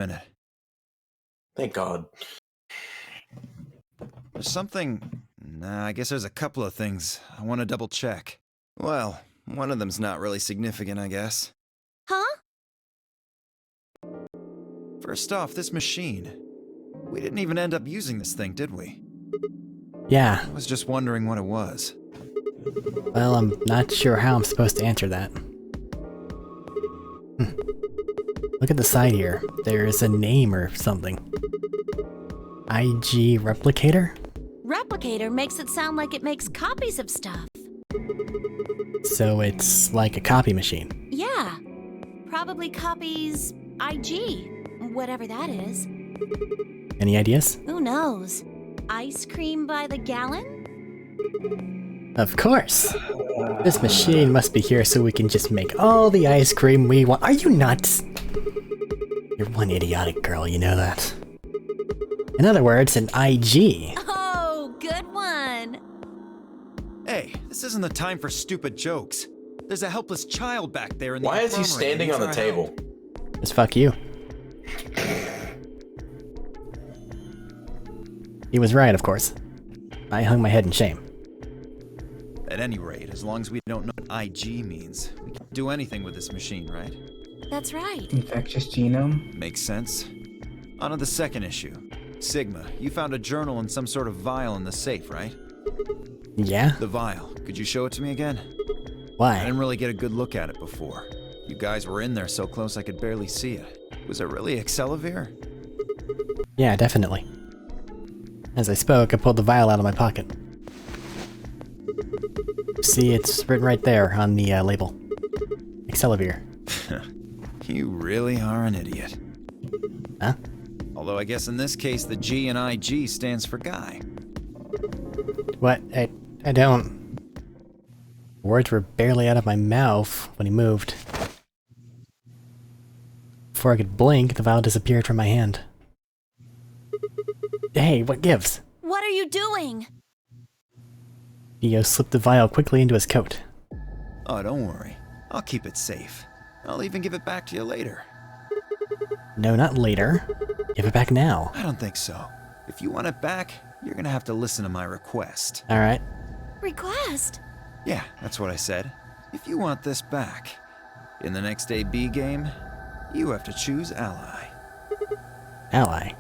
minute. Thank God. There's something... Nah, I guess there's a couple of things I want to double check. Well, one of them's not really significant, I guess. Huh? First off, this machine. We didn't even end up using this thing, did we? Yeah. I was just wondering what it was. Well, I'm not sure how I'm supposed to answer that. Look at the side here. There's a name or something. IG Replicator? Replicator makes it sound like it makes copies of stuff. So it's like a copy machine. Yeah. Probably copies IG. Whatever that is. Any ideas? Who knows? Ice cream by the gallon? Of course! This machine must be here so we can just make all the ice cream we want. Are you nuts? You're one idiotic girl, you know that. In other words, an IG. Oh, good one! Hey, this isn't the time for stupid jokes. There's a helpless child back there in the Why is he infirmary standing who on the needs our table? help. Just fuck you. He was right, of course. I hung my head in shame. At any rate, as long as we don't know what IG means, we can do anything with this machine, right? That's right. Infectious genome? Makes sense. On to the second issue. Sigma, you found a journal and some sort of vial in the safe, right? Yeah? The vial. Could you show it to me again? I Why? didn't really get a good look at it before. You guys were in there so close I could barely see it. Was it really Excelivir? Yeah, definitely. As I spoke, I pulled the vial out of my pocket. See, it's written right there on the label. Excelivir. You really are an idiot. Huh? Although I guess in this case the G in IG stands for guy. What? I don't... Words were barely out of my mouth when he moved. Before I could blink, the vial disappeared from my hand. Hey, what gives? What are you doing? Dio slipped the vial quickly into his coat. Oh, don't worry. I'll keep it safe. I'll even give it back to you later. No, not later. Give it back now. I don't think so. If you want it back, you're gonna have to listen to my request. Alright. Request? Yeah, that's what I said. If you want this back, in the next AB game, you have to choose ally. Ally.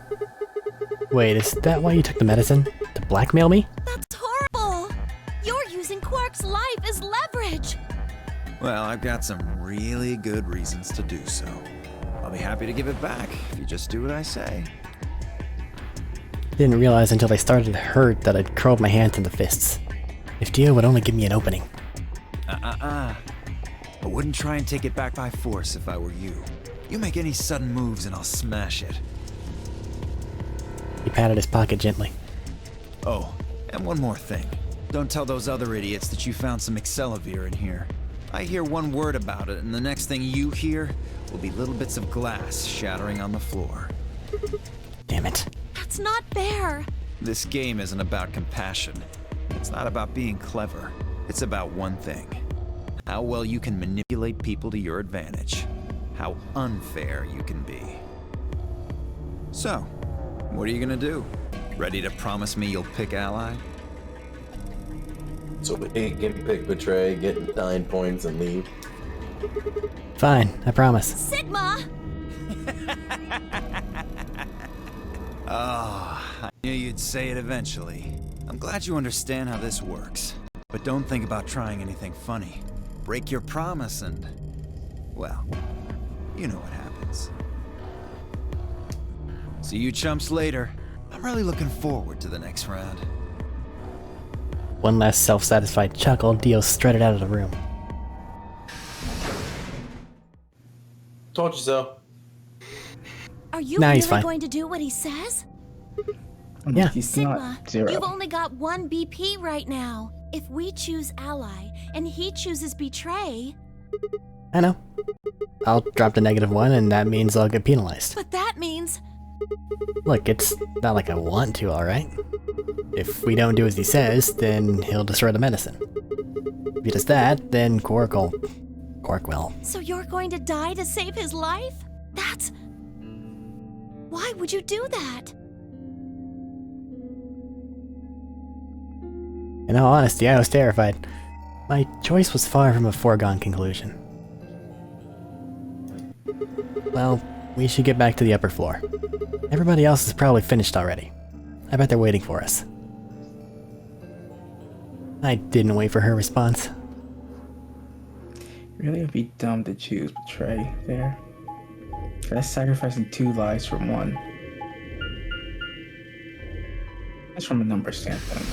Wait, is that why you took the medicine? To blackmail me? That's horrible! You're using Quark's life as leverage! Well, I've got some really good reasons to do so. I'll be happy to give it back if you just do what I say. Didn't realize until I started to hurt that I'd curled my hands into fists. If Dio would only give me an opening. I wouldn't try and take it back by force if I were you. You make any sudden moves and I'll smash it. He patted his pocket gently. Oh, and one more thing. Don't tell those other idiots that you found some Excelivir in here. I hear one word about it, and the next thing you hear will be little bits of glass shattering on the floor. Damn it. That's not fair! This game isn't about compassion. It's not about being clever. It's about one thing. How well you can manipulate people to your advantage. How unfair you can be. So, what are you gonna do? Ready to promise me you'll pick ally? So we can pick betray, get 9 points, and leave. Fine, I promise. Sigma! Oh, I knew you'd say it eventually. I'm glad you understand how this works. But don't think about trying anything funny. Break your promise and... well, you know what happens. See you chumps later. I'm really looking forward to the next round. One last self-satisfied chuckle, Dio strutted out of the room. Told you so. Are you Nah, he's really fine. going to do what he says? Yeah. He's Sigma, not zero. you've only got one BP right now. If we choose ally, and he chooses betray... I know. I'll drop the -1 and that means I'll get penalized. But that means... Look, it's not like I want to, alright? If we don't do as he says, then he'll destroy the medicine. If he does that, then Quark will. So you're going to die to save his life? That's... Why would you do that? In all honesty, I was terrified. My choice was far from a foregone conclusion. Well, we should get back to the upper floor. Everybody else is probably finished already. I bet they're waiting for us. I didn't wait for her response. Really would be dumb to choose betray there. That's sacrificing 2 lives for 1. That's from a number standpoint.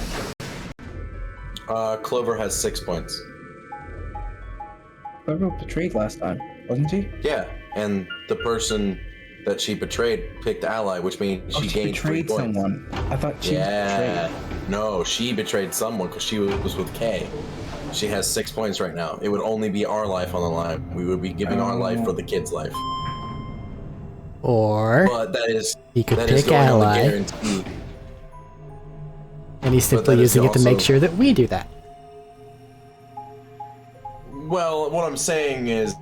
Clover has 6 points. Clover betrayed last time, wasn't she? Yeah, and the person that she betrayed picked ally, which means she gained 3 betrayed points. someone. I thought she Yeah, betrayed. no, she betrayed someone because she was with Kay. She has 6 points right now. It would only be our life on the line. We would be giving our life for the kid's life. Or But that is he could that is pick going on the ally, guarantee. and he's simply that is using it to make also- sure that we do that. Well, what I'm saying is,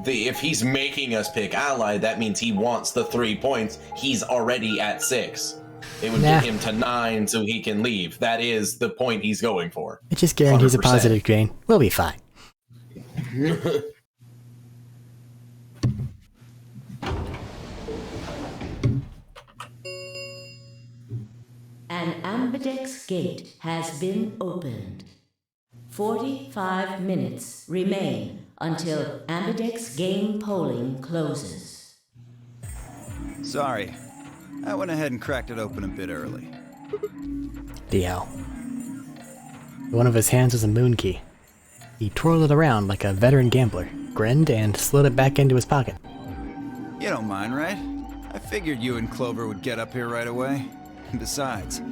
if he's making us pick ally, that means he wants the 3 points. He's already at 6. It would Nah. get him to 9 so he can leave. That is the point he's going for. It just guarantees a 100%. positive gain. We'll be fine. An ambidex gate has been opened. 45 minutes remain until ambidex game polling closes. Sorry. I went ahead and cracked it open a bit early. DL. One of his hands was a moon key. He twirled it around like a veteran gambler, grinned, and slid it back into his pocket. You don't mind, right? I figured you and Clover would get up here right away. Besides,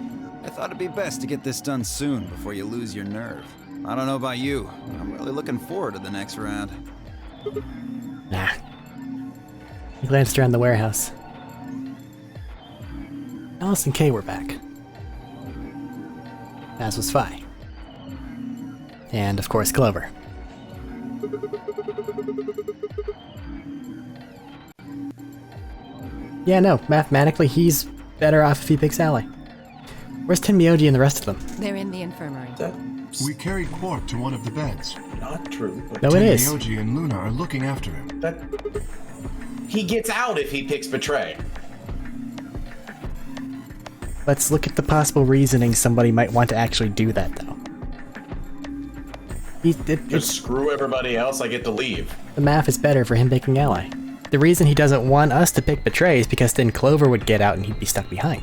I thought it'd be best to get this done soon before you lose your nerve. I don't know about you, but I'm really looking forward to the next round. Nah. He glanced around the warehouse. Alice and Kay were back. As was Fi. And, of course, Clover. Yeah, no, mathematically, he's better off if he picks Ally. Where's Tenmyoji and the rest of them? They're in the infirmary. That's We carried Quark to one of the beds. not true. No, it is. Tenmyoji and Luna are looking after him. That he gets out if he picks betray. Let's look at the possible reasoning somebody might want to actually do that, though. Just screw everybody else. I get to leave. The math is better for him picking Ally. The reason he doesn't want us to pick Betray is because then Clover would get out and he'd be stuck behind.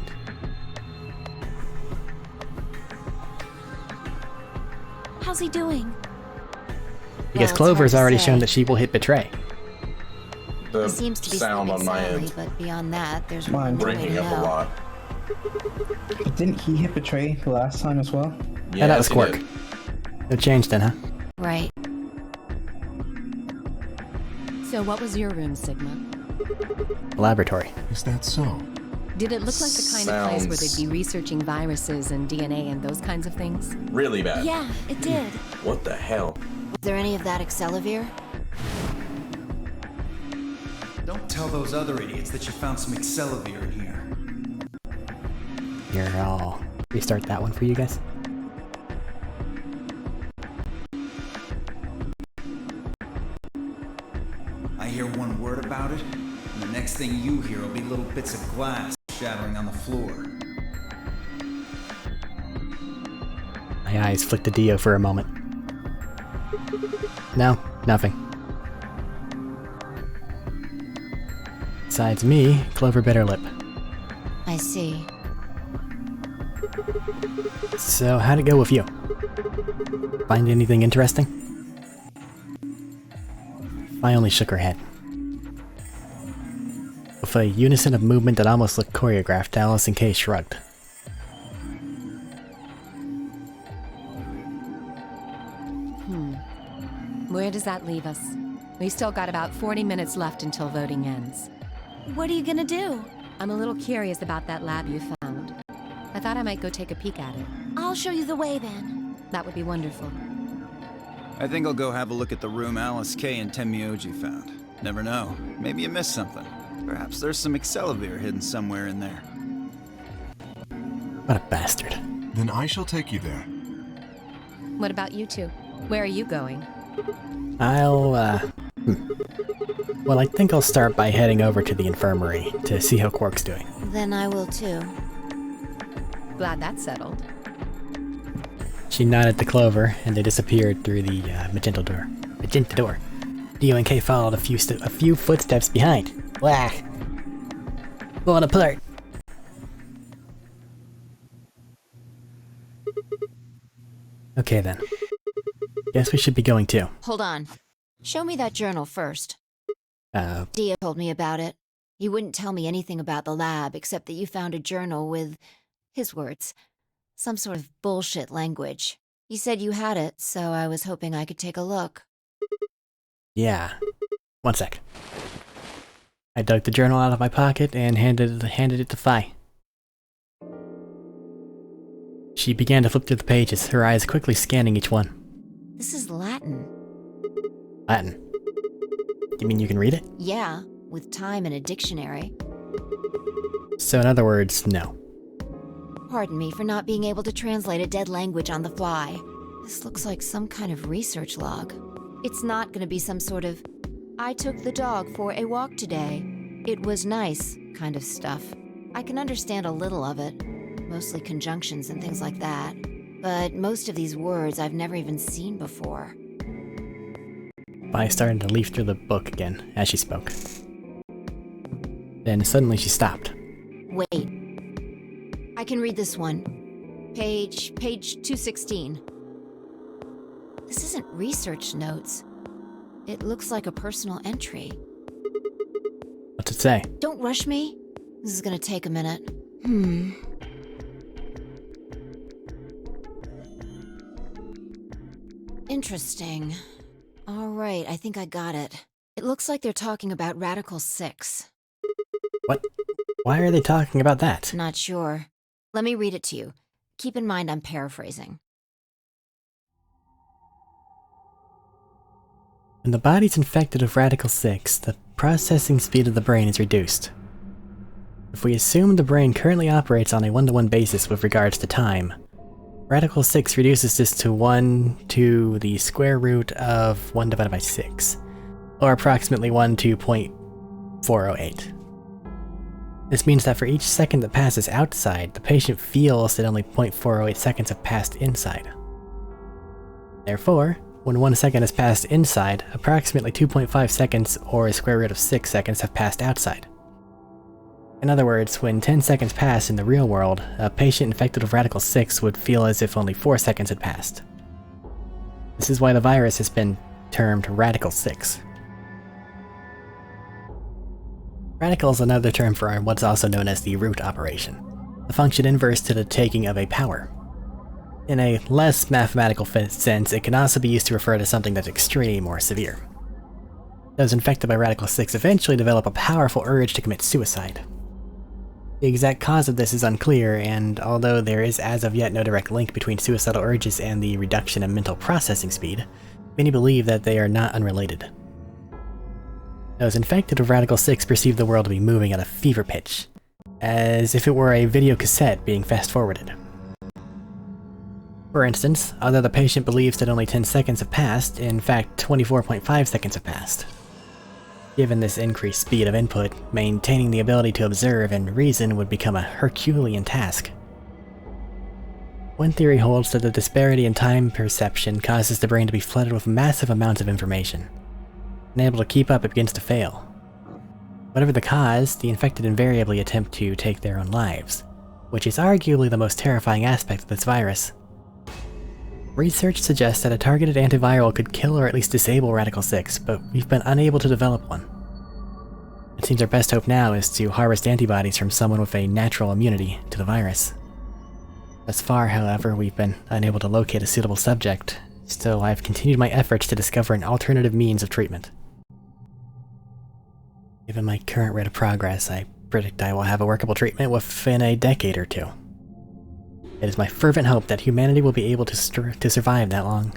How's he doing? Because it's Clover's hard to already say. shown that she will hit Betray. The He seems to be sound on sleeping my soundly, end but beyond that, there's Mine no way breaking to up a know. lot. Didn't he hit betray the last time as well? Yeah, that was he Quark. did. No change then, huh? Right. So what was your room, Sigma? Laboratory. Is that so? Did it look like the kind of place where Sounds- they'd be researching viruses and DNA and those kinds of things? Really bad. Yeah, it did. What the hell? Was there any of that Excelavir? Don't tell those other idiots that you found some Excelavir in here. Here, I'll restart that one for you guys. I hear one word about it, and the next thing you hear will be little bits of glass shattering on the floor. My eyes flicked to Dio for a moment. No, nothing. Besides me, Clover bit her lip. I see. So, how'd it go with you? Find anything interesting? I only shook her head. With a unison of movement that almost looked choreographed, Alice and Kay shrugged. Where does that leave us? We've still got about 40 minutes left until voting ends. What are you gonna do? I'm a little curious about that lab you found. I thought I might go take a peek at it. I'll show you the way then. That would be wonderful. I think I'll go have a look at the room Alice, Kay, and Tenmyoji found. Never know. Maybe you missed something. Perhaps there's some Excelivir hidden somewhere in there. What a bastard. Then I shall take you there. What about you two? Where are you going? Well, I think I'll start by heading over to the infirmary to see how Quark's doing. Then I will too. Glad that's settled. She nodded to Clover, and they disappeared through the magenta door. Magenta door. Dio and Kay followed a few footsteps behind. Wah! Falling apart. Okay then. Guess we should be going too. Hold on. Show me that journal first. Dio Told me about it. He wouldn't tell me anything about the lab except that you found a journal with, his words, some sort of bullshit language. He said you had it, so I was hoping I could take a look. Yeah. One sec. I dug the journal out of my pocket and handed it to Phi. She began to flip through the pages, her eyes quickly scanning each one. This is Latin. Latin. You mean you can read it? Yeah, with time and a dictionary. So in other words, no. Pardon me for not being able to translate a dead language on the fly. This looks like some kind of research log. It's not gonna be some sort of, I took the dog for a walk today. It was nice kind of stuff. I can understand a little of it, mostly conjunctions and things like that. But most of these words I've never even seen before. Phi started to leaf through the book again as she spoke. Then suddenly she stopped. Wait. I can read this one. Page 216. This isn't research notes. It looks like a personal entry. What's it say? Don't rush me. This is gonna take a minute. Interesting. Alright, I think I got it. It looks like they're talking about Radical 6. What? Why are they talking about that? Not sure. Let me read it to you. Keep in mind I'm paraphrasing. When the body's infected with Radical 6, the processing speed of the brain is reduced. If we assume the brain currently operates on a 1-to-1 basis with regards to time, Radical 6 reduces this to 1 to the square root of 1 divided by 6, or approximately 1 to 0.408. This means that for each second that passes outside, the patient feels that only 0.408 seconds have passed inside. Therefore, when 1 second has passed inside, approximately 2.5 seconds or a square root of 6 seconds have passed outside. In other words, when 10 seconds pass in the real world, a patient infected with Radical 6 would feel as if only 4 seconds had passed. This is why the virus has been termed Radical 6. Radical is another term for what's also known as the root operation, the function inverse to the taking of a power. In a less mathematical sense, it can also be used to refer to something that's extreme or severe. Those infected by Radical 6 eventually develop a powerful urge to commit suicide. The exact cause of this is unclear, and although there is as of yet no direct link between suicidal urges and the reduction in mental processing speed, many believe that they are not unrelated. Those infected with Radical 6 perceive the world to be moving at a fever pitch, as if it were a video cassette being fast-forwarded. For instance, although the patient believes that only 10 seconds have passed, in fact 24.5 seconds have passed. Given this increased speed of input, maintaining the ability to observe and reason would become a Herculean task. One theory holds that the disparity in time perception causes the brain to be flooded with massive amounts of information. Unable to keep up, it begins to fail. Whatever the cause, the infected invariably attempt to take their own lives, which is arguably the most terrifying aspect of this virus. Research suggests that a targeted antiviral could kill or at least disable Radical 6, but we've been unable to develop one. It seems our best hope now is to harvest antibodies from someone with a natural immunity to the virus. Thus far, however, we've been unable to locate a suitable subject, still I've continued my efforts to discover an alternative means of treatment. Given my current rate of progress, I predict I will have a workable treatment within a decade or two. It is my fervent hope that humanity will be able to survive that long.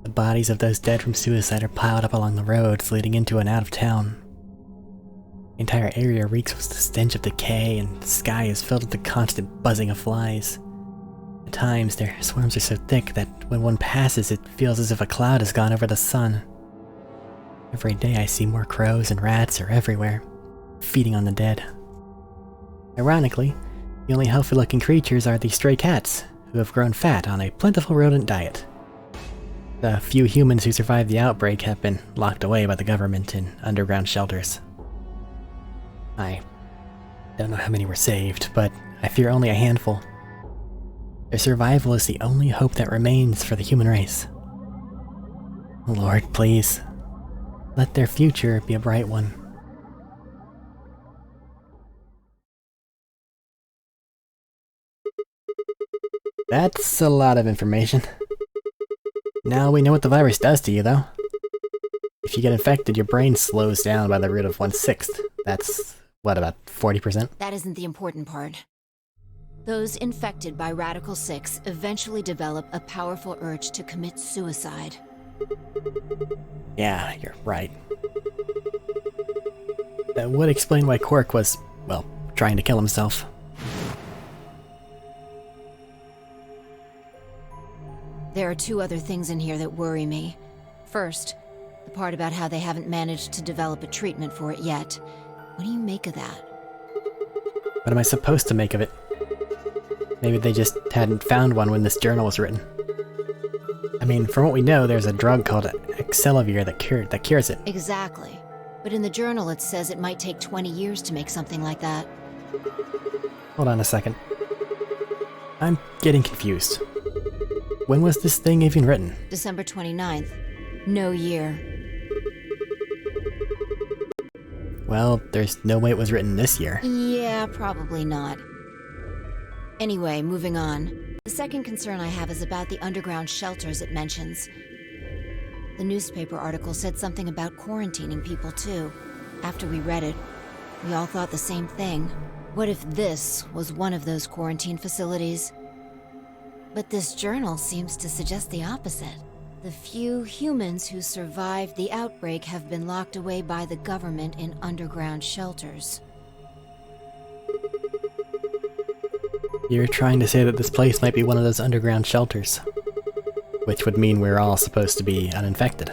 The bodies of those dead from suicide are piled up along the roads leading into and out of town. The entire area reeks with the stench of decay, and the sky is filled with the constant buzzing of flies. At times, their swarms are so thick that when one passes, it feels as if a cloud has gone over the sun. Every day I see more crows and rats are everywhere, feeding on the dead. Ironically, the only healthy-looking creatures are the stray cats, who have grown fat on a plentiful rodent diet. The few humans who survived the outbreak have been locked away by the government in underground shelters. I don't know how many were saved, but I fear only a handful. Their survival is the only hope that remains for the human race. Lord, please, let their future be a bright one. That's a lot of information. Now we know what the virus does to you, though. If you get infected, your brain slows down by the root of 1/6. That's, what, about 40%? That isn't the important part. Those infected by Radical 6 eventually develop a powerful urge to commit suicide. Yeah, you're right. That would explain why Quark was, well, trying to kill himself. There are two other things in here that worry me. First, the part about how they haven't managed to develop a treatment for it yet. What do you make of that? What am I supposed to make of it? Maybe they just hadn't found one when this journal was written. I mean, from what we know, there's a drug called Excelivir that cures it. Exactly. But in the journal it says it might take 20 years to make something like that. Hold on a second. I'm getting confused. When was this thing even written? December 29th. No year. Well, there's no way it was written this year. Yeah, probably not. Anyway, moving on. The second concern I have is about the underground shelters it mentions. The newspaper article said something about quarantining people too. After we read it, we all thought the same thing. What if this was one of those quarantine facilities? But this journal seems to suggest the opposite. The few humans who survived the outbreak have been locked away by the government in underground shelters. You're trying to say that this place might be one of those underground shelters. Which would mean we're all supposed to be uninfected.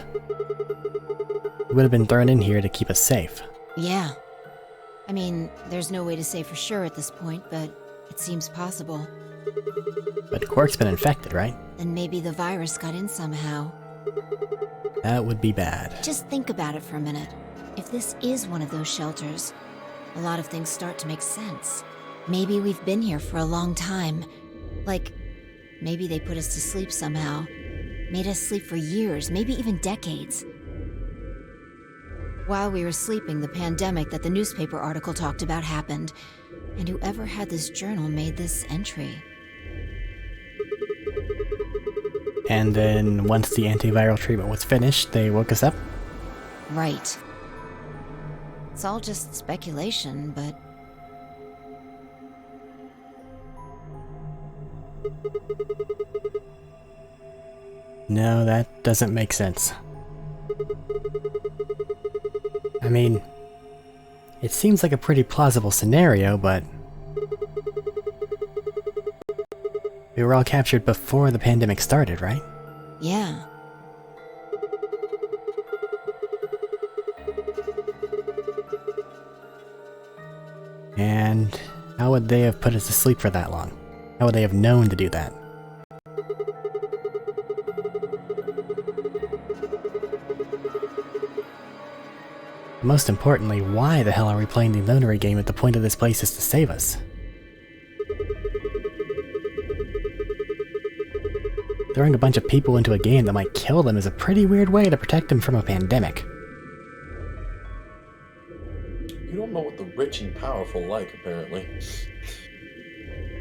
We would have been thrown in here to keep us safe. Yeah. I mean, there's no way to say for sure at this point, but it seems possible. But Quark's been infected, right? Then maybe the virus got in somehow. That would be bad. Just think about it for a minute. If this is one of those shelters, a lot of things start to make sense. Maybe we've been here for a long time. Like, maybe they put us to sleep somehow. Made us sleep for years, maybe even decades. While we were sleeping, the pandemic that the newspaper article talked about happened, and whoever had this journal made this entry. And then, once the antiviral treatment was finished, they woke us up? Right. It's all just speculation, but... No, that doesn't make sense. I mean, it seems like a pretty plausible scenario, but... we were all captured before the pandemic started, right? Yeah. And how would they have put us to sleep for that long? How would they have known to do that? Most importantly, why the hell are we playing the lonery game if the point of this place is to save us? Throwing a bunch of people into a game that might kill them is a pretty weird way to protect them from a pandemic. You don't know what the rich and powerful like, apparently.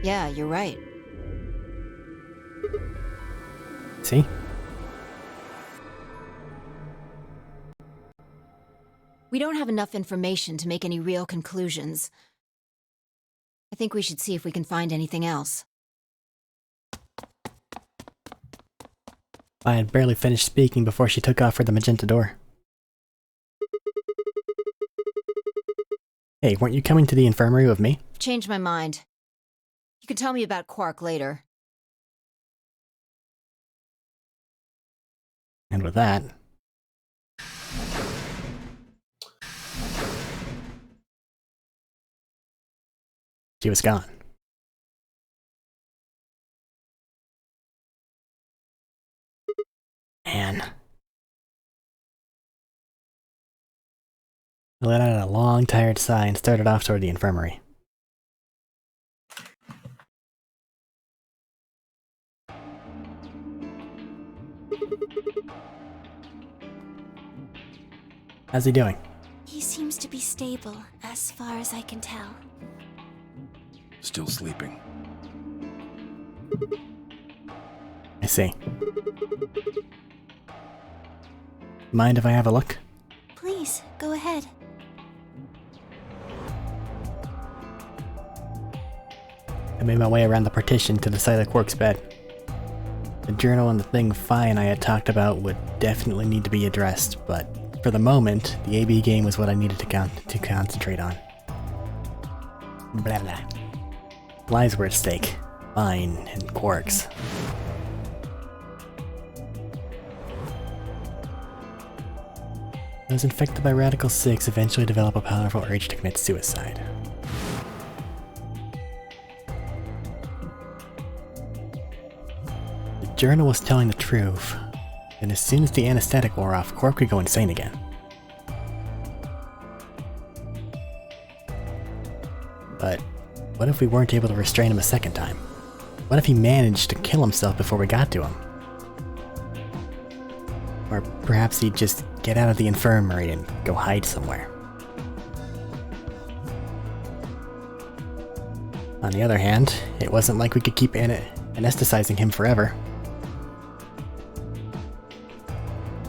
Yeah, you're right. See? We don't have enough information to make any real conclusions. I think we should see if we can find anything else. I had barely finished speaking before she took off for the magenta door. Hey, weren't you coming to the infirmary with me? Changed my mind. You can tell me about Quark later. And with that... she was gone. Man. I let out a long, tired sigh and started off toward the infirmary. How's he doing? He seems to be stable, as far as I can tell. Still sleeping. I see. Mind if I have a look? Please, go ahead. I made my way around the partition to the side of Quark's bed. The journal and the thing Fi and I had talked about would definitely need to be addressed, but for the moment, the AB game was what I needed to concentrate on. Blah blah. Lives were at stake. Mine and Quark's. Those infected by Radical 6 eventually develop a powerful urge to commit suicide. The journal was telling the truth, and as soon as the anesthetic wore off, Quark could go insane again. But what if we weren't able to restrain him a second time? What if he managed to kill himself before we got to him? Or perhaps he'd just get out of the infirmary and go hide somewhere. On the other hand, it wasn't like we could keep anesthetizing him forever.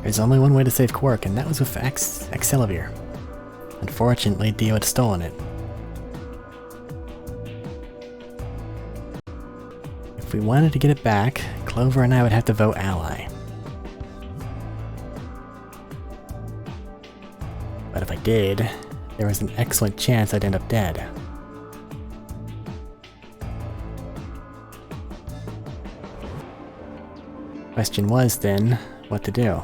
There's only one way to save Quark, and that was with Accelavir. Unfortunately, Dio had stolen it. If we wanted to get it back, Clover and I would have to vote ally. But if I did, there was an excellent chance I'd end up dead. Question was then, what to do?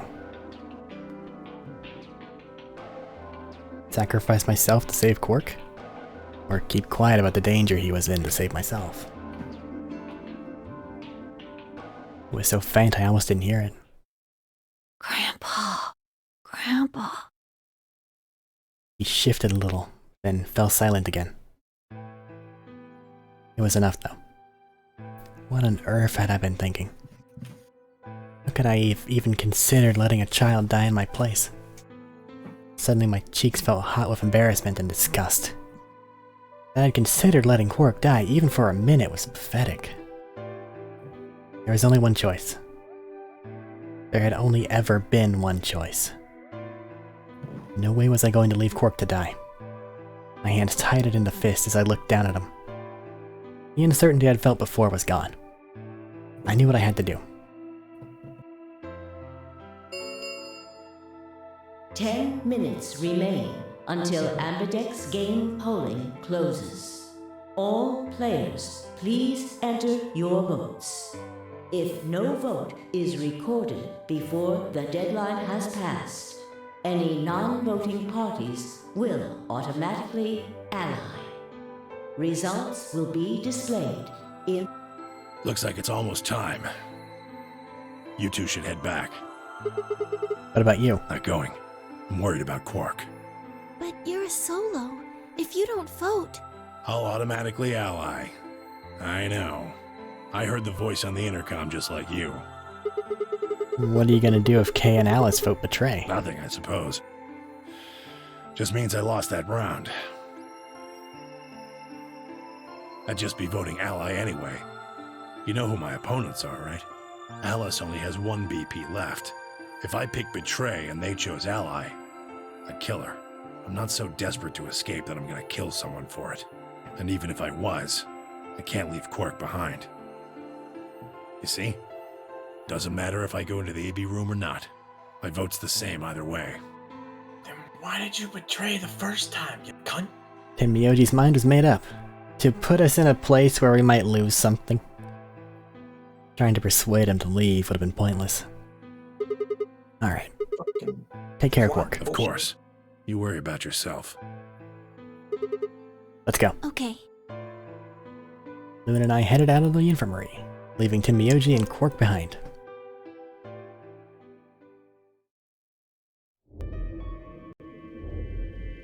Sacrifice myself to save Quark? Or keep quiet about the danger he was in to save myself? It was so faint I almost didn't hear it. Grandpa. Grandpa. He shifted a little, then fell silent again. It was enough, though. What on earth had I been thinking? How could I have even considered letting a child die in my place? Suddenly my cheeks felt hot with embarrassment and disgust. That I'd considered letting Quark die even for a minute was pathetic. There was only one choice. There had only ever been one choice. No way was I going to leave Quark to die. My hands tightened into fists as I looked down at him. The uncertainty I'd felt before was gone. I knew what I had to do. 10 minutes remain until Ambidex game polling closes. All players, please enter your votes. If no vote is recorded before the deadline has passed, any non-voting parties will automatically ally. Results will be displayed in... Looks like it's almost time. You two should head back. What about you? Not going. I'm worried about Quark. But you're a solo. If you don't vote... I'll automatically ally. I know. I heard the voice on the intercom just like you. What are you gonna do if Kay and Alice vote betray? Nothing, I suppose. Just means I lost that round. I'd just be voting ally anyway. You know who my opponents are, right? Alice only has one BP left. If I pick betray and they chose ally, I'd kill her. I'm not so desperate to escape that I'm gonna kill someone for it. And even if I was, I can't leave Quark behind. You see? Doesn't matter if I go into the AB room or not. My vote's the same either way. Then why did you betray the first time, you cunt? Tim Myoji's mind was made up. To put us in a place where we might lose something. Trying to persuade him to leave would have been pointless. Alright. Take care, Quark. Of course. You worry about yourself. Let's go. Okay. Luna and I headed out of the infirmary, leaving Tim Myoji and Quark behind.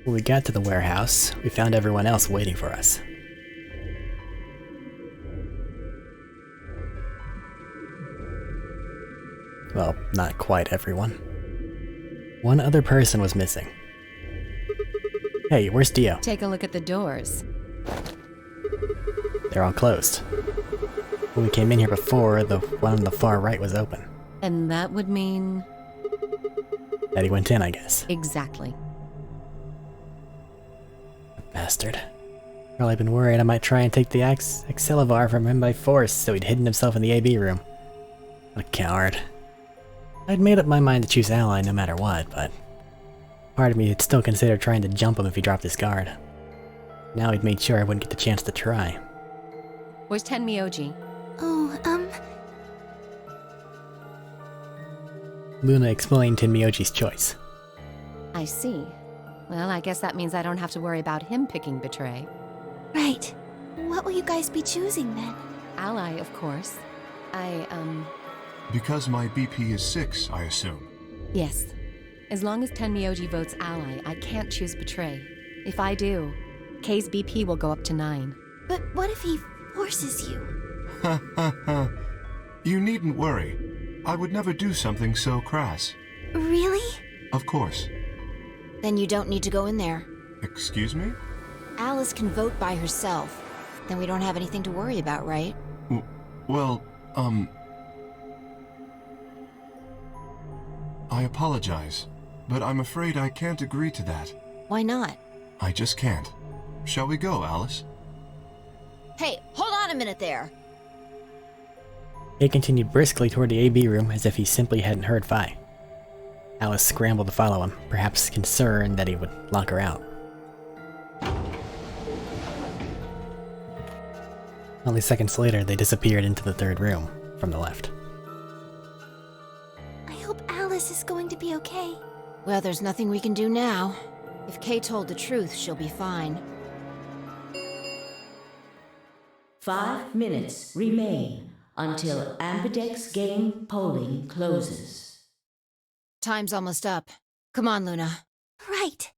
When we got to the warehouse, we found everyone else waiting for us. Well, not quite everyone. One other person was missing. Hey, where's Dio? Take a look at the doors. They're all closed. When we came in here before, the one on the far right was open. And that would mean... That he went in, I guess. Exactly. Bastard. Probably been worried I might try and take the Excelivar from him by force, so he'd hidden himself in the AB room. What a coward. I'd made up my mind to choose Ally no matter what, but... part of me had still considered trying to jump him if he dropped his guard. Now he'd made sure I wouldn't get the chance to try. Where's Ten Myoji? Oh, Luna explained Tin Myoji's choice. I see. Well, I guess that means I don't have to worry about him picking Betray. right. What will you guys be choosing then? Ally, of course. Because my BP is 6, I assume. Yes. As long as Ten Myoji votes Ally, I can't choose Betray. If I do, K's BP will go up to 9. But what if he forces you? Ha ha ha. You needn't worry. I would never do something so crass. Really? Of course. Then you don't need to go in there. Excuse me? Alice can vote by herself. Then we don't have anything to worry about, right? Well, I apologize, but I'm afraid I can't agree to that. Why not? I just can't. Shall we go, Alice? Hey, hold on a minute there! He continued briskly toward the AB room as if he simply hadn't heard Phi. Alice scrambled to follow him, perhaps concerned that he would lock her out. Only seconds later, they disappeared into the third room, from the left. I hope Alice is going to be okay. Well, there's nothing we can do now. If Kay told the truth, she'll be fine. 5 minutes remain until Ambidex game polling closes. Time's almost up. Come on, Luna. Right.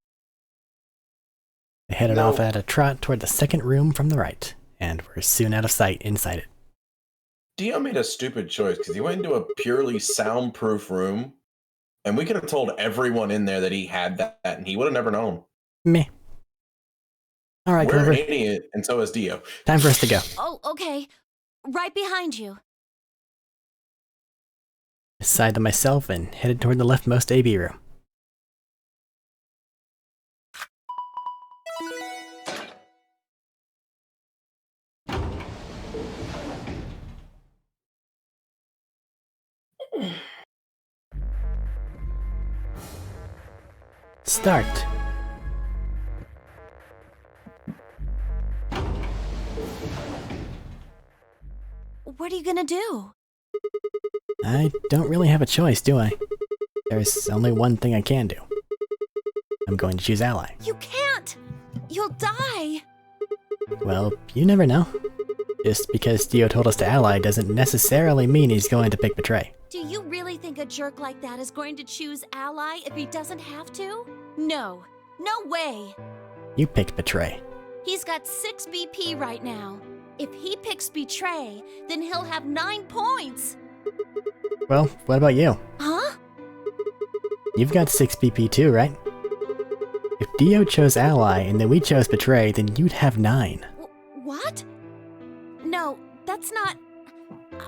They headed off at a trot toward the second room from the right, and were soon out of sight inside it. Dio made a stupid choice because he went into a purely soundproof room, and we could have told everyone in there that he had that, and he would have never known. Meh. Alright, We're Clover. an idiot, and so is Dio. Time for us to go. Oh, okay. Right behind you. I sighed to myself and headed toward the leftmost AB room. Start. What are you gonna do? I don't really have a choice, do I? There's only one thing I can do. I'm going to choose Ally. You can't! You'll die! Well, you never know. Just because Dio told us to ally doesn't necessarily mean he's going to pick Betray. Do you really think a jerk like that is going to choose Ally if he doesn't have to? No. No way! You picked Betray. He's got 6 BP right now. If he picks Betray, then he'll have 9 points! Well, what about you? Huh? You've got 6 BP too, right? If Dio chose Ally and then we chose Betray, then you'd have 9. What? No, that's not...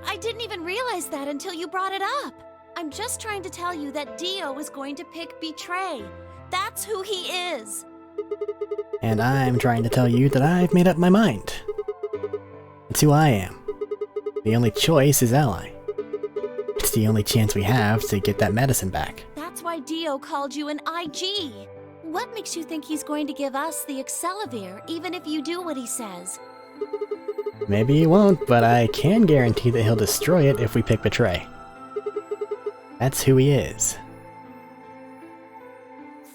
I didn't even realize that until you brought it up. I'm just trying to tell you that Dio is going to pick Betray. That's who he is. And I'm trying to tell you that I've made up my mind. It's who I am. The only choice is Ally. It's the only chance we have to get that medicine back. That's why Dio called you an IG. What makes you think he's going to give us the Excelivir, even if you do what he says? Maybe he won't, but I can guarantee that he'll destroy it if we pick Betray. That's who he is.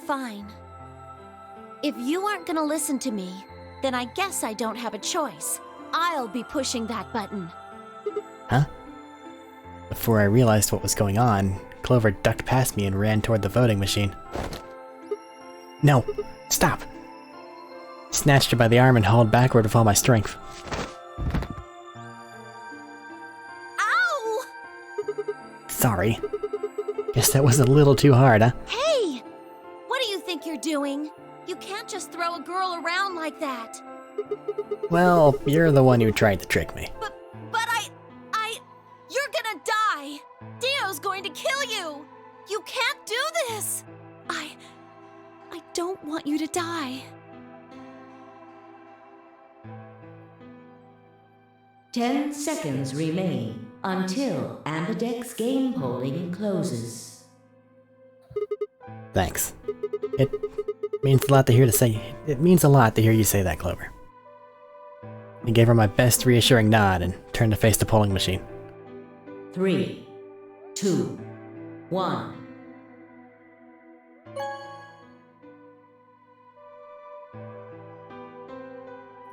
Fine. If you aren't gonna listen to me, then I guess I don't have a choice. I'll be pushing that button. Huh? Before I realized what was going on, Clover ducked past me and ran toward the voting machine. No! Stop! Snatched her by the arm and hauled backward with all my strength. Ow! Sorry. Guess that was a little too hard, huh? Hey! What do you think you're doing? You can't just throw a girl around like that. Well, you're the one who tried to trick me. But you're gonna die! Dio's going to kill you! You can't do this! I don't want you to die. 10 seconds remain until Ambidex game polling closes. Thanks. It means a lot to hear you say that, Clover. I gave her my best reassuring nod and turned to face the polling machine. 3, 2, 1.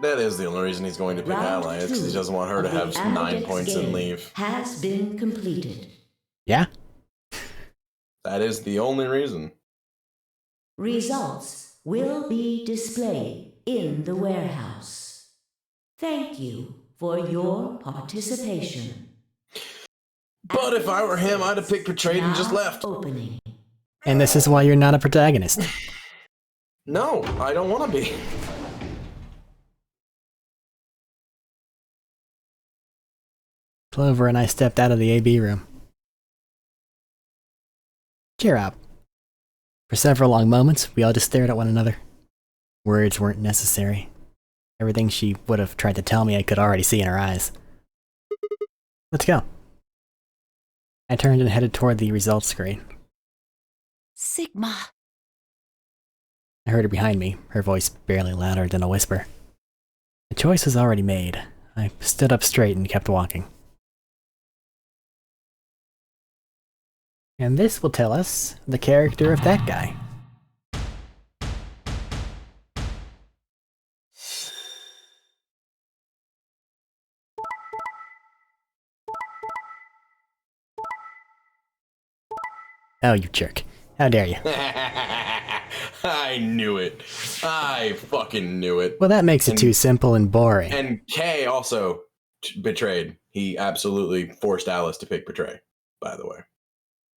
That is the only reason he's going to pick Ally, is because he doesn't want her to have 9 points and leave. Has been completed. Yeah? That is the only reason. Results will be displayed in the warehouse. Thank you for your participation. But if I were him, I'd have picked Betrayed and just left. Opening. And this is why you're not a protagonist. No, I don't want to be. Clover and I stepped out of the AB room. Cheer up. For several long moments, we all just stared at one another. Words weren't necessary. Everything she would have tried to tell me I could already see in her eyes. Let's go. I turned and headed toward the results screen. Sigma. I heard her behind me, her voice barely louder than a whisper. The choice was already made. I stood up straight and kept walking. And this will tell us the character of that guy. Oh, you jerk. How dare you? I knew it. I fucking knew it. Well, that makes it too simple and boring. And Kay also betrayed. He absolutely forced Alice to pick Betray, by the way.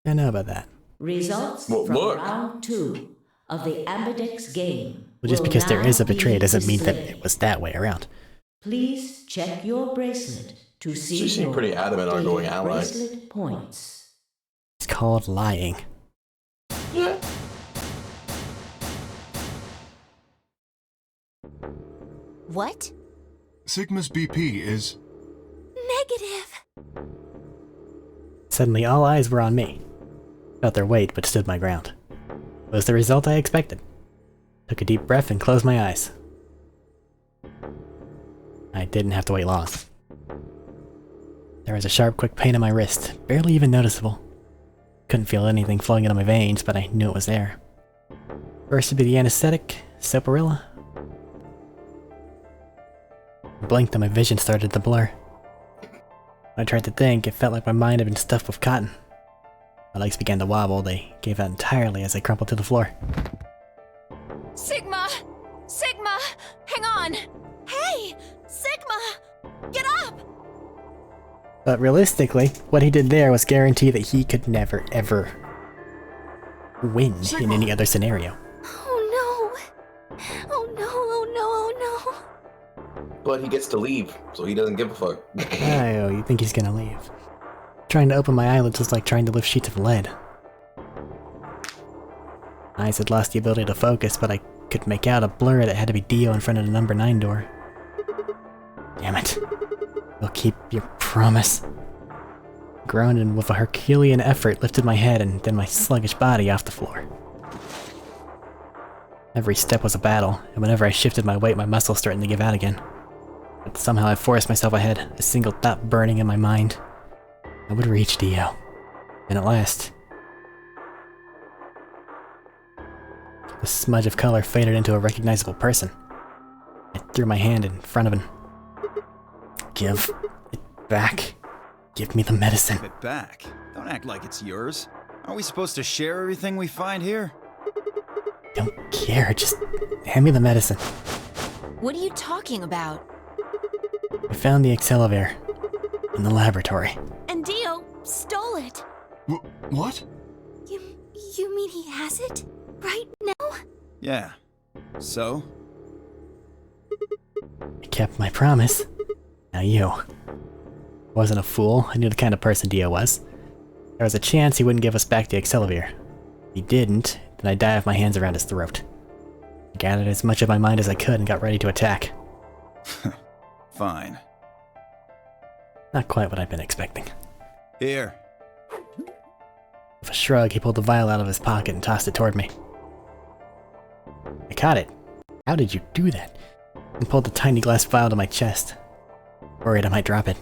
I know about that. Results Well, from look. round 2 of the Ambidex game. Well, just will because there now is a betray be doesn't mean that displayed. it was that way around. Please check your bracelet to see She seemed your pretty adamant on going updated Ally. bracelet points. It's called lying. Yeah. What? Sigma's BP is... Negative. Suddenly all eyes were on me. Felt their weight, but stood my ground. It was the result I expected. Took a deep breath and closed my eyes. I didn't have to wait long. There was a sharp, quick pain in my wrist, barely even noticeable. Couldn't feel anything flowing into my veins, but I knew it was there. First would be the anesthetic, Soparilla. I blinked and my vision started to blur. When I tried to think, it felt like my mind had been stuffed with cotton. My legs began to wobble, they gave out entirely as I crumpled to the floor. Sigma! Sigma! Hang on! Hey! Sigma! Get up! But realistically, what he did there was guarantee that he could never, ever win in any other scenario. Oh no! Oh no, oh no, oh no! But he gets to leave, so he doesn't give a fuck. Oh, you think he's gonna leave? Trying to open my eyelids was like trying to lift sheets of lead. My eyes had lost the ability to focus, but I could make out a blur that had to be Dio in front of the number 9 door. Damn it. You'll keep your promise. Groaned and with a Herculean effort lifted my head and then my sluggish body off the floor. Every step was a battle, and whenever I shifted my weight, my muscles threatened to give out again. But somehow I forced myself ahead, a single thought burning in my mind. I would reach Dio. And at last, the smudge of color faded into a recognizable person. I threw my hand in front of him. Give it back. Give me the medicine. Give it back. Don't act like it's yours. Aren't we supposed to share everything we find here? Don't care, just hand me the medicine. What are you talking about? I found the Accelavir in the laboratory. And Dio stole it. What? You mean he has it? Right now? Yeah. So? I kept my promise. Now you. I wasn't a fool. I knew the kind of person Dio was. There was a chance he wouldn't give us back the Accelavir. If he didn't, then I'd die with my hands around his throat. I gathered as much of my mind as I could and got ready to attack. Fine. Not quite what I'd been expecting. Here. With a shrug, he pulled the vial out of his pocket and tossed it toward me. I caught it. How did you do that? And pulled the tiny glass vial to my chest. Worried I might drop it.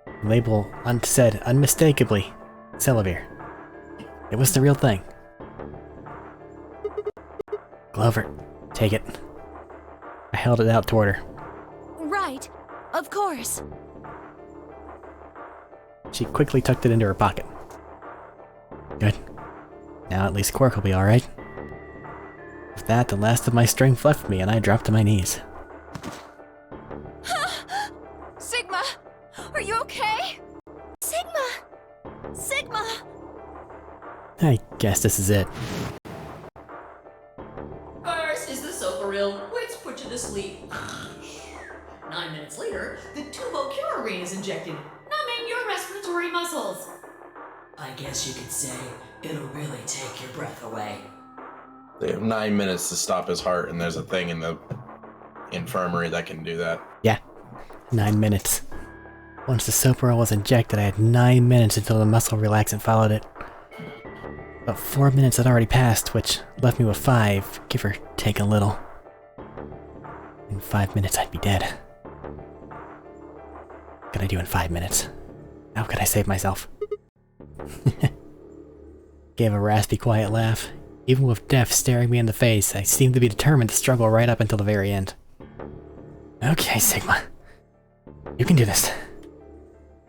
The label said unmistakably, Accelavir. It was the real thing. Glover, take it. I held it out toward her. Right. Of course. She quickly tucked it into her pocket. Good. Now at least Quark will be alright. With that, the last of my strength left me and I dropped to my knees. Sigma! Are you okay? Sigma! Sigma! I guess this is it. First, is the soap real? Let's put you to sleep. 9 minutes later, the tubocurarine is injected, numbing your respiratory muscles. I guess you could say it'll really take your breath away. They have 9 minutes to stop his heart, and there's a thing in the infirmary that can do that. Yeah, 9 minutes. Once the soap roll was injected, I had 9 minutes until the muscle relaxant followed it. About 4 minutes had already passed, which left me with 5, give or take a little. In 5 minutes, I'd be dead. What could I do in 5 minutes? How could I save myself? Gave a raspy, quiet laugh. Even with death staring me in the face, I seemed to be determined to struggle right up until the very end. Okay, Sigma. You can do this.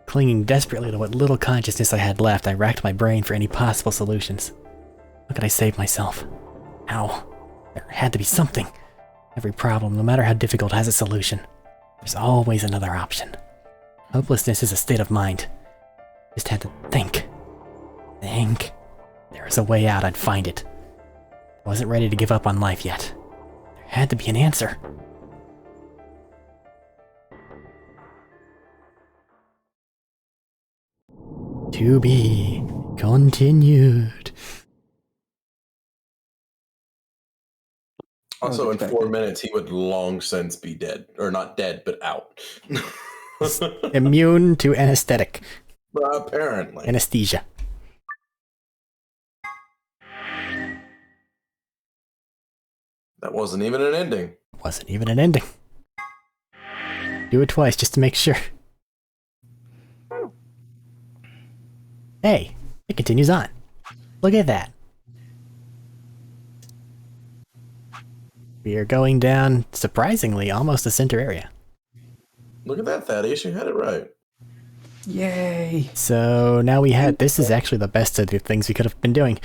Clinging desperately to what little consciousness I had left, I racked my brain for any possible solutions. How could I save myself? How? There had to be something. Every problem, no matter how difficult, has a solution. There's always another option. Hopelessness is a state of mind. Just had to think. Think. There was a way out, I'd find it. I wasn't ready to give up on life yet. There had to be an answer. To be continued. Also, in 4 minutes, he would long since be dead. Or not dead, but out. Immune to anesthetic. Apparently. Anesthesia. That wasn't even an ending. Wasn't even an ending. Do it twice just to make sure. Hey, it continues on. Look at that. We are going down, surprisingly, almost the center area. Look at that, Thaddeus. You had it right. Yay! So now we had, this is actually the best of the things we could have been doing.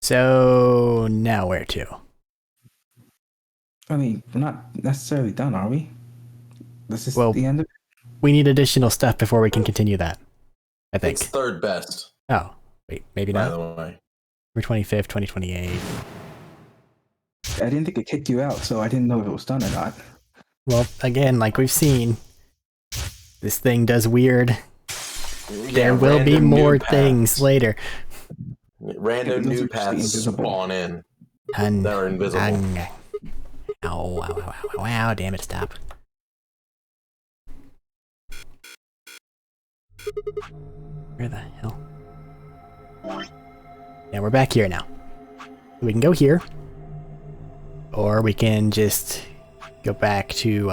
So now where to? I mean, we're not necessarily done, are we? This is Well, the end of it? We need additional stuff before we can continue that, I think. It's third best, Oh, wait, maybe by not. the way. November 25th, 2028. I didn't think it kicked you out, so I didn't know if it was done or not. Well, again, like we've seen, this thing does weird. There will be more things later. Random new paths spawn in. They're invisible. Ow, wow, wow, wow, wow, damn it, stop. Where the hell? Yeah, we're back here now. We can go here. Or we can just go back to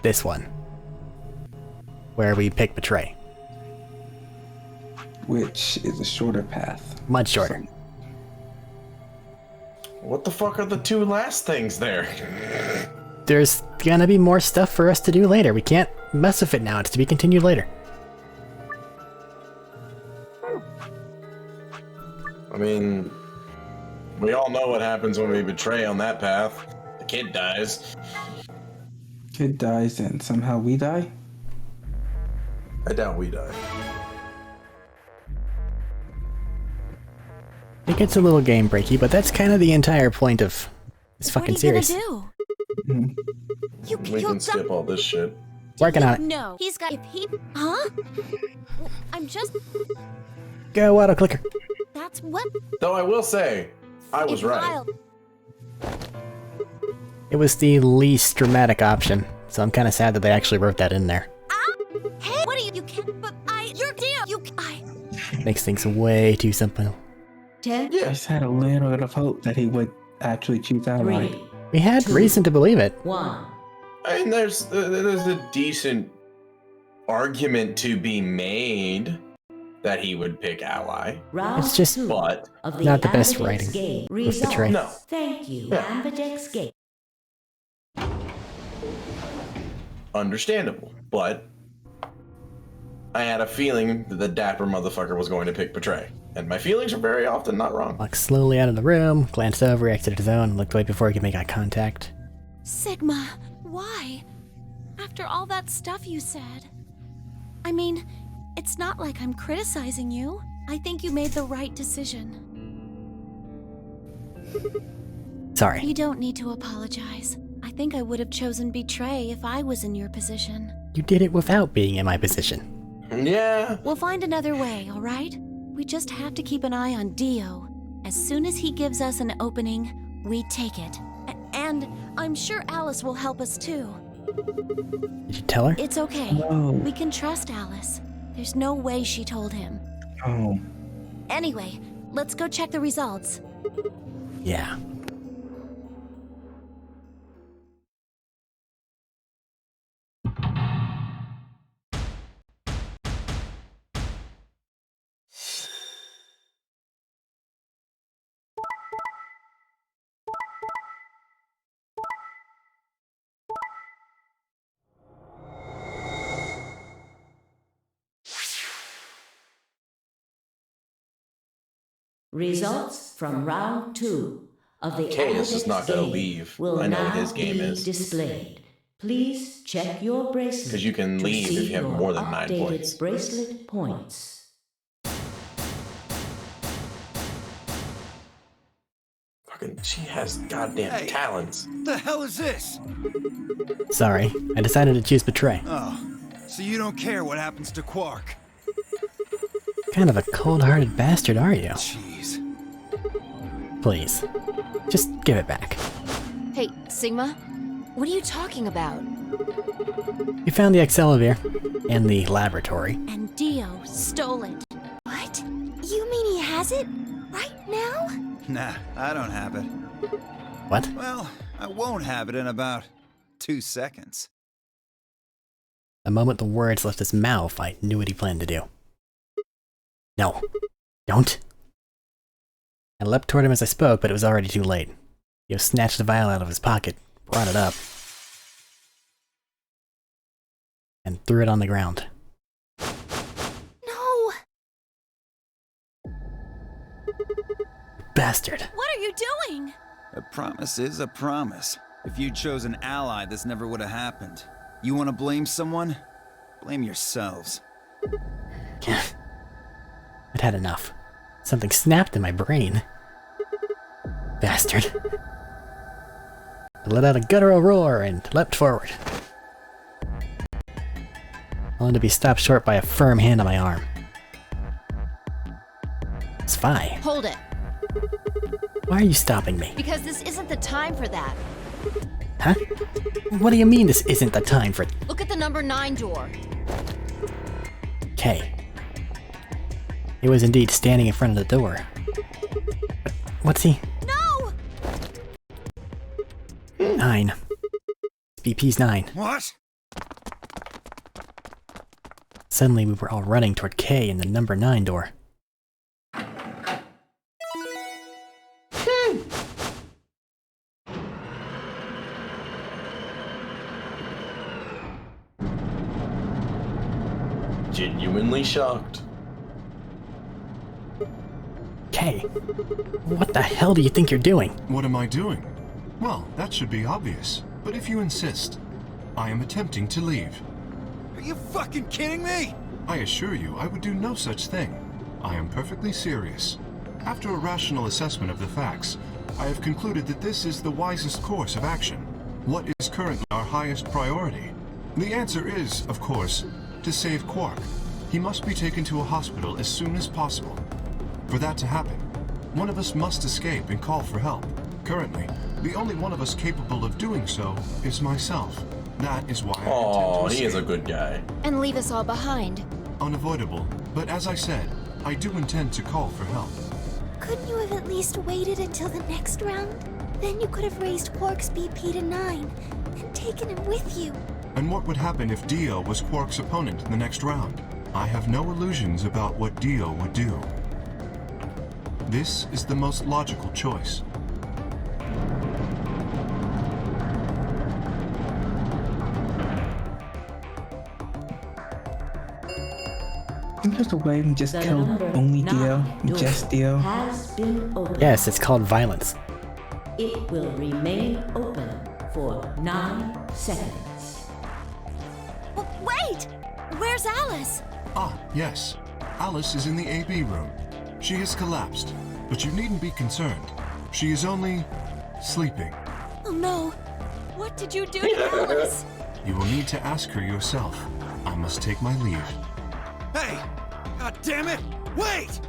this one. Where we pick Betray. Which is a shorter path. Much shorter. What the fuck are the two last things there? There's gonna be more stuff for us to do later. We can't mess with it now. It's to be continued later. I mean, we all know what happens when we betray on that path. The kid dies. Kid dies and somehow we die? I doubt we die. It gets a little game breaky, but that's kind of the entire point of this fucking series. What are you gonna do? We can skip all this shit. Working on it. No, he's got. If he. Huh? I'm just. Go auto clicker. That's what. Though I will say, I was right. Wild. It was the least dramatic option, so I'm kind of sad that they actually wrote that in there. Hey, what are you? You can't. But you're damn. Makes things way too simple. 10. I just had a little bit of hope that he would actually choose Ally. 3. We had 2, reason to believe it. 1. I mean, there's a decent argument to be made that he would pick Ally. Round It's just 2 but of not the best Ambidex writing game. with Betray. No. Thank you, Yeah. Ambidex game. Understandable, but I had a feeling that the dapper motherfucker was going to pick Betray. And my feelings are very often not wrong. Walked slowly out of the room, glanced over, exited his own, looked away before he could make eye contact. Sigma, why? After all that stuff you said. I mean, it's not like I'm criticizing you. I think you made the right decision. Sorry. You don't need to apologize. I think I would have chosen Betray if I was in your position. You did it without being in my position. Yeah. We'll find another way, all right? We just have to keep an eye on Dio. As soon as he gives us an opening, we take it. And I'm sure Alice will help us too. Did you tell her? It's okay. No. We can trust Alice. There's no way she told him. Oh. Anyway, let's go check the results. Yeah. Results from round 2 of the Chaos is Ambidex not gonna game leave. will I know now what his game be is. displayed. Please check your bracelet. Because you can to leave see if you have your more than 9 updated points. bracelet points. Fucking, she has goddamn talents. The hell is this? Sorry, I decided to choose Betray. Oh, so you don't care what happens to Quark? Kind of a cold-hearted bastard, are you? Jeez. Please, just give it back. Hey, Sigma, what are you talking about? We found the Excelivir and the laboratory. And Dio stole it. What? You mean he has it? Right now? Nah, I don't have it. What? Well, I won't have it in about 2 seconds. The moment the words left his mouth, I knew what he planned to do. No. Don't. I leapt toward him as I spoke, but it was already too late. He snatched the vial out of his pocket, brought it up, and threw it on the ground. No! Bastard. What are you doing? A promise is a promise. If you'd chosen Ally, this never would have happened. You want to blame someone? Blame yourselves. I'd had enough. Something snapped in my brain. Bastard. I let out a guttural roar and leapt forward, only to be stopped short by a firm hand on my arm. Spy, Hold it, why are you stopping me? because this isn't the time for that. Huh? What do you mean this isn't the time for... Look at the number 9 door. K. He was indeed standing in front of the door. What's he? No! 9. BP's 9. What? Suddenly we were all running toward K in the number 9 door. Genuinely shocked. K, what the hell do you think you're doing? What am I doing? Well, that should be obvious. But if you insist, I am attempting to leave. Are you fucking kidding me? I assure you, I would do no such thing. I am perfectly serious. After a rational assessment of the facts, I have concluded that this is the wisest course of action. What is currently our highest priority? The answer is, of course, to save Quark. He must be taken to a hospital as soon as possible. For that to happen, one of us must escape and call for help. Currently, the only one of us capable of doing so is myself. That is why I intend to escape. He is a good guy. And leave us all behind. Unavoidable, but as I said, I do intend to call for help. Couldn't you have at least waited until the next round? Then you could have raised Quark's BP to 9 and taken him with you. And what would happen if Dio was Quark's opponent in the next round? I have no illusions about what Dio would do. This is the most logical choice. Isn't there a way we just kill only Dio? Just Dio? Has been opened. Yes, it's called violence. It will remain open for 9 seconds. Wait! Where's Alice? Ah, yes. Alice is in the AB room. She has collapsed, but you needn't be concerned. She is only sleeping. Oh no! What did you do to Alice? You will need to ask her yourself. I must take my leave. Hey! God damn it! Wait!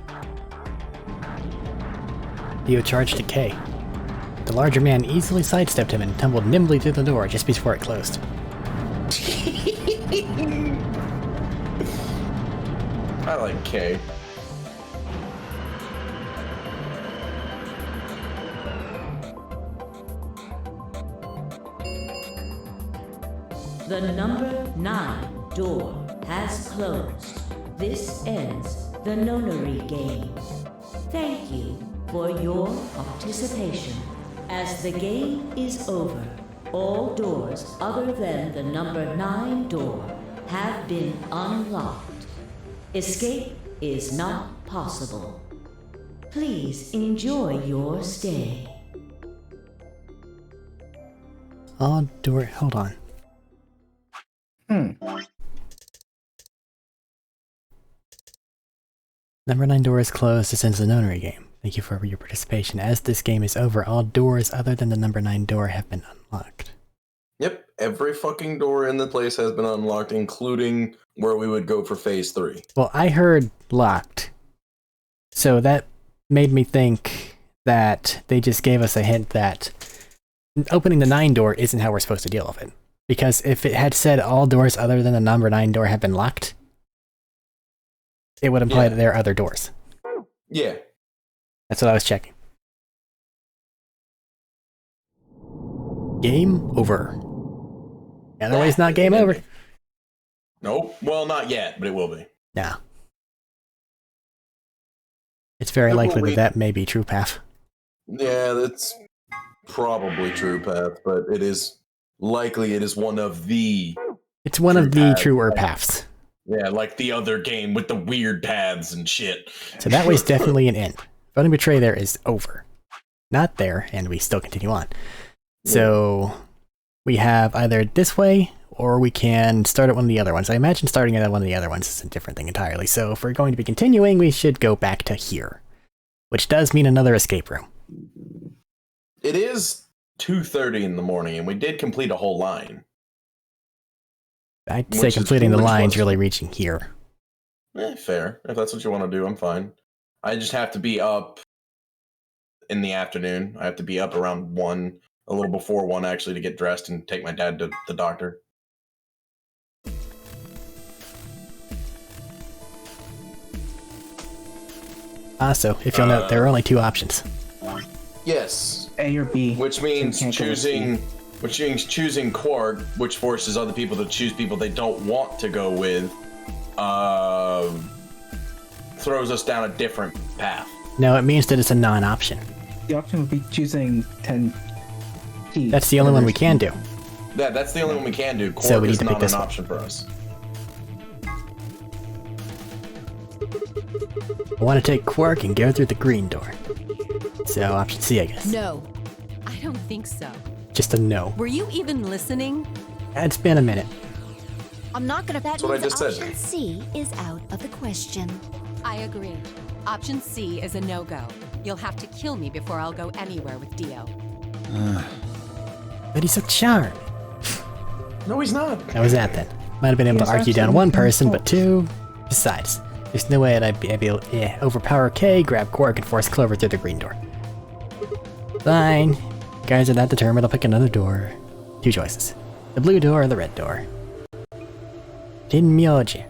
Dio charged to K. The larger man easily sidestepped him and tumbled nimbly through the door just before it closed. I like K. The number 9 door has closed. This ends the nonary game. Thank you for your participation. As the game is over, all doors other than the number 9 door have been unlocked. Escape is not possible. Please enjoy your stay. All door. Hold on. Number 9 door is closed. This ends the nonary game. Thank you for your participation. As this game is over, all doors other than the number 9 door have been unlocked. Yep, every fucking door in the place has been unlocked, including where we would go for phase 3. Well, I heard locked. So that made me think that they just gave us a hint that opening the 9 door isn't how we're supposed to deal with it. Because if it had said all doors other than the number 9 door have been locked, it would imply that there are other doors. Yeah. That's what I was checking. Game over. Otherwise, not game over. Nope. Well, not yet, but it will be. No. It's very likely that may be true path. Yeah, that's probably true path, but it is likely it is one of the... It's one of the truer paths. Yeah, like the other game with the weird paths and shit. So that way's definitely an end. Voting Betray there is over. Not there, and we still continue on. So we have either this way, or we can start at one of the other ones. I imagine starting at one of the other ones is a different thing entirely. So if we're going to be continuing, we should go back to here. Which does mean another escape room. It is 2:30 in the morning, and we did complete a whole line. I'd say completing the line's really reaching here. Fair. If that's what you want to do, I'm fine. I just have to be up in the afternoon. I have to be up around 1, a little before 1 actually, to get dressed and take my dad to the doctor. So if you'll note, there are only 2 options. Yes. A or B. Which means So you can't go with C. choosing Quark, which forces other people to choose people they don't want to go with, throws us down a different path. No, it means that it's a non-option. The option would be choosing 10. That's the only one we can do. Yeah, that's the only one we can do. Quark So we need is to pick not this an one. option for us. I want to take Quark and go through the green door. So option C, I guess. No, I don't think so. Just a no. Were you even listening? It's been a minute. I'm not gonna. That's what I just said. Option C is out of the question. I agree. Option C is a no-go. You'll have to kill me before I'll go anywhere with Dio. But he's a charm. No, he's not. That was that then. Might have been able to argue down one person, but two. Besides, there's no way that I'd be able to overpower K, grab Quark, and force Clover through the green door. Fine. You guys are that determined, I'll pick another door. Two choices. The blue door or the red door. Myoji.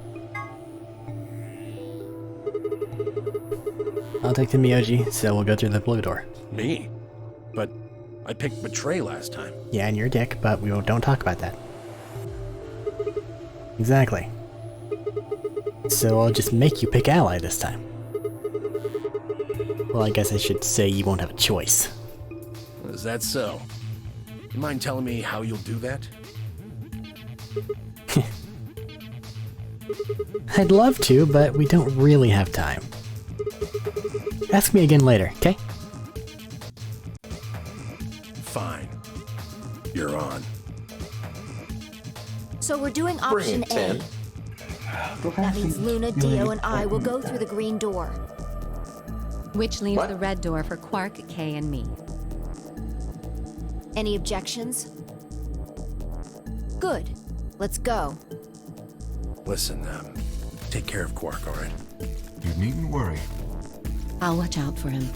I'll take the Myoji, so we'll go through the blue door. Me? But I picked Betray last time. Yeah, and you're a dick, but we don't talk about that. Exactly. So I'll just make you pick Ally this time. Well, I guess I should say you won't have a choice. Is that so? You mind telling me how you'll do that? I'd love to, but we don't really have time. Ask me again later, okay? Fine. You're on. So we're doing Bring option it, A. 10. That means Luna, Dio, and I will go through the green door. Which leaves What? the red door for Quark, Kay, and me. Any objections? Good. Let's go. Listen, take care of Quark, alright? You needn't worry. I'll watch out for him.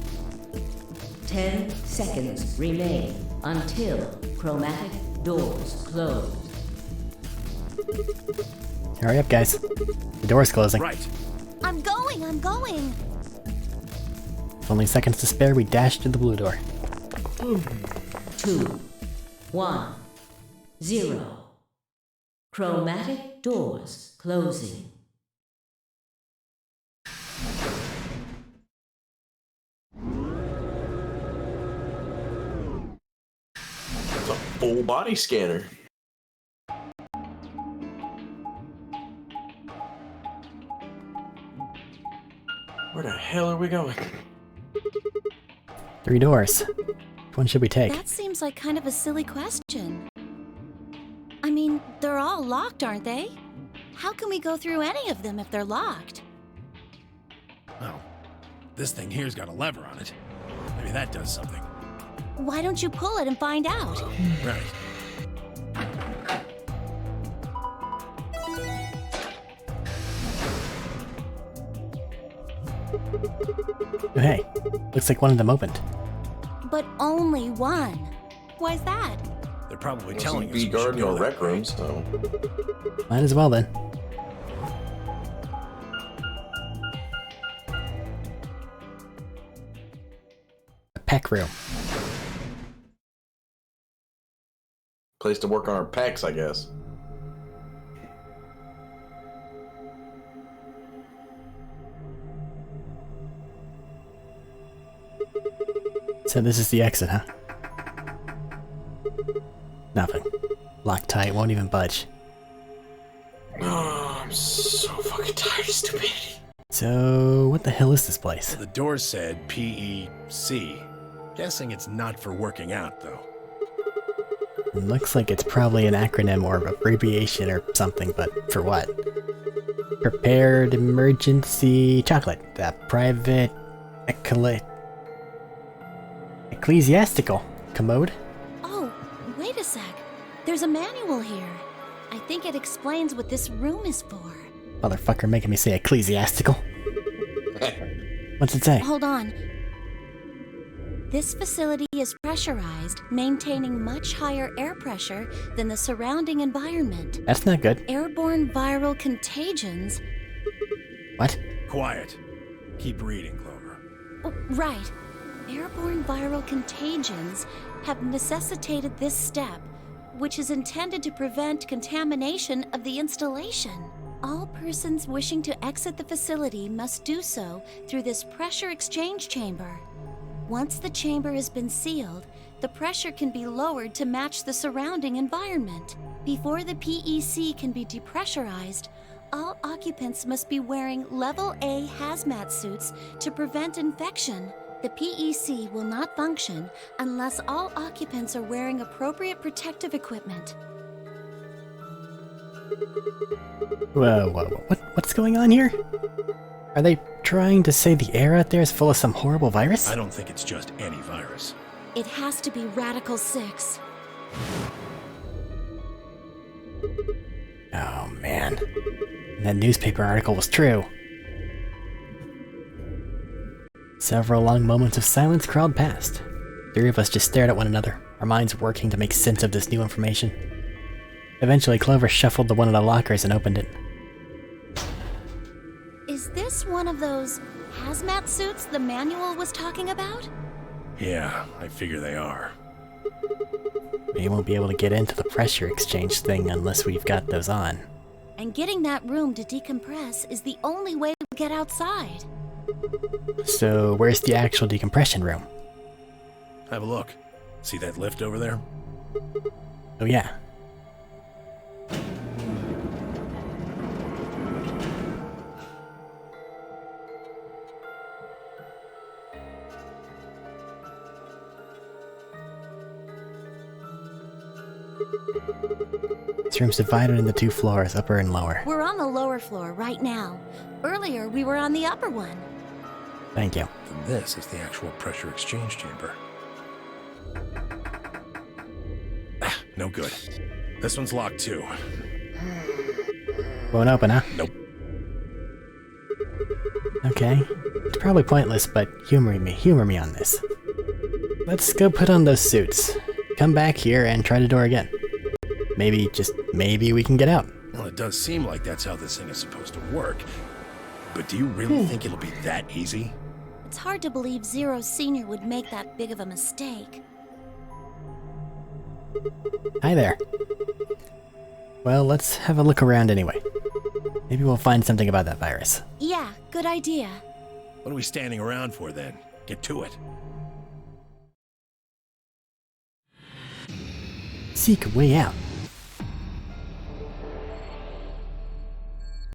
10 seconds remain until chromatic doors close. Hurry up, guys. The door's closing. Right. I'm going, I'm going. With only seconds to spare, we dash to the blue door. 2, 1, 0. Chromatic doors closing. It's a full body scanner. Where the hell are we going? 3 doors. Which one should we take? That seems like kind of a silly question. I mean, they're all locked, aren't they? How can we go through any of them if they're locked? Oh, this thing here's got a lever on it. Maybe that does something. Why don't you pull it and find out? Right. Oh, hey, looks like one of them opened. But only one. Why's that? They're probably There's telling some us we B should guard go or that rec way. room, so Might as well then. A peck room. place to work on our pecs, I guess. So this is the exit, huh? Nothing. Locked tight, won't even budge. Oh, I'm so fucking tired of stupidity. So, what the hell is this place? The door said PEC. Guessing it's not for working out, though. It looks like it's probably an acronym or abbreviation or something, but for what? Prepared Emergency Chocolate. Private Ecclesiastical Commode? Oh, wait a sec. There's a manual here. I think it explains what this room is for. Motherfucker making me say ecclesiastical. What's it say? Hold on. This facility is pressurized, maintaining much higher air pressure than the surrounding environment. That's not good. Airborne viral contagions. What? Quiet. Keep reading, Clover. Oh, right. Airborne viral contagions have necessitated this step, which is intended to prevent contamination of the installation. All persons wishing to exit the facility must do so through this pressure exchange chamber. Once the chamber has been sealed, the pressure can be lowered to match the surrounding environment. Before the PEC can be depressurized, all occupants must be wearing Level A hazmat suits to prevent infection. The PEC will not function unless all occupants are wearing appropriate protective equipment. Whoa, what's going on here? Are they trying to say the air out there is full of some horrible virus? I don't think it's just any virus. It has to be Radical 6. Oh man. That newspaper article was true. Several long moments of silence crawled past. Three of us just stared at one another, our minds working to make sense of this new information. Eventually, Clover shuffled to one of the lockers and opened it. Is this one of those hazmat suits the manual was talking about? Yeah, I figure they are. We won't be able to get into the pressure exchange thing unless we've got those on. And getting that room to decompress is the only way we'll get outside. So, where's the actual decompression room? Have a look. See that lift over there? Oh yeah. This room's divided into two floors, upper and lower. We're on the lower floor right now. Earlier, we were on the upper one. Thank you. And this is the actual pressure exchange chamber. No good. This one's locked too. Won't open, huh? Nope. Okay. It's probably pointless, but humor me on this. Let's go put on those suits. Come back here and try the door again. Maybe, just maybe we can get out. Well, it does seem like that's how this thing is supposed to work. But do you really think it'll be that easy? It's hard to believe Zero Senior would make that big of a mistake. Hi there. Well, let's have a look around anyway. Maybe we'll find something about that virus. Yeah, good idea. What are we standing around for then? Get to it. Seek a way out.